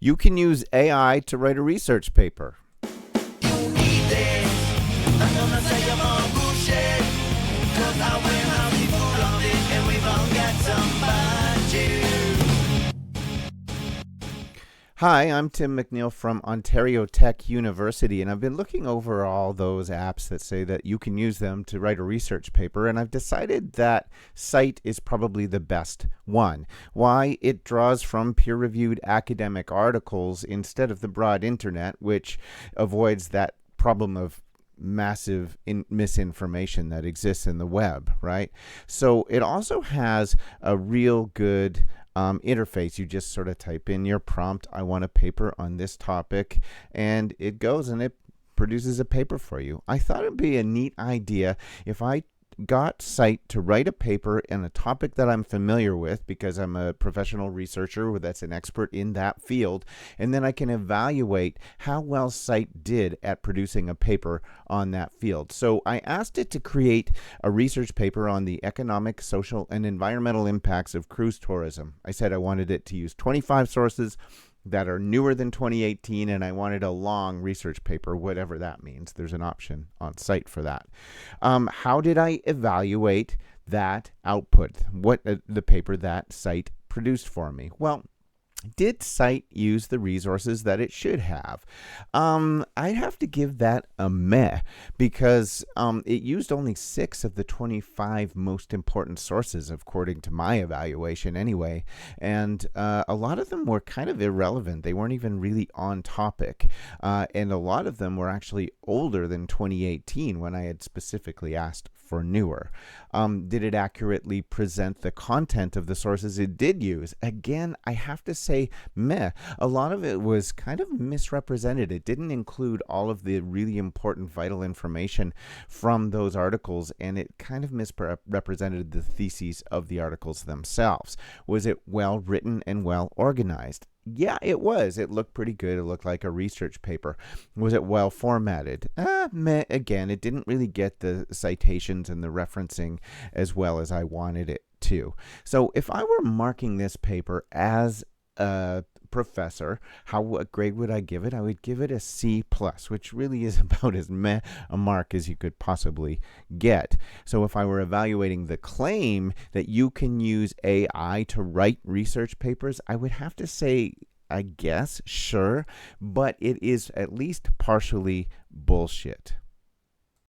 You can use AI to write a research paper. Hi, I'm Tim McNeil from Ontario Tech University, and I've been looking over all those apps that say that you can use them to write a research paper, and I've decided that Cite is probably the best one. Why? It draws from peer-reviewed academic articles instead of the broad internet, which avoids that problem of massive misinformation that exists in the web, right? So it also has a real good interface. You just sort of type in your prompt, I want a paper on this topic, and it goes and it produces a paper for you. I thought it'd be a neat idea if I got Cite to write a paper in a topic that I'm familiar with because I'm a professional researcher that's an expert in that field, and then I can evaluate how well Cite did at producing a paper on that field. So I asked it to create a research paper on the economic, social, and environmental impacts of cruise tourism. I said I wanted it to use 25 sources that are newer than 2018, and I wanted a long research paper, whatever that means. There's an option on Cite for that. How did I evaluate that output? What the paper that Cite produced for me? Well, did Cite use the resources that it should have? I'd have to give that a meh because it used only 6 of the 25 most important sources, according to my evaluation anyway. And a lot of them were kind of irrelevant. They weren't even really on topic. And a lot of them were actually older than 2018 when I had specifically asked for newer. Did it accurately present the content of the sources it did use? Again, I have to say meh. A lot of it was kind of misrepresented. It didn't include all of the really important vital information from those articles, and it kind of misrepresented the theses of the articles themselves. Was it well written and well organized? Yeah, it was. It looked pretty good. It looked like a research paper. Was it well formatted? Meh. Again, it didn't really get the citations and the referencing as well as I wanted it to. So if I were marking this paper as a professor, what grade would I give it? I would give it a C+, which really is about as meh a mark as you could possibly get. So if I were evaluating the claim that you can use AI to write research papers, I would have to say, I guess, sure, but it is at least partially bullshit.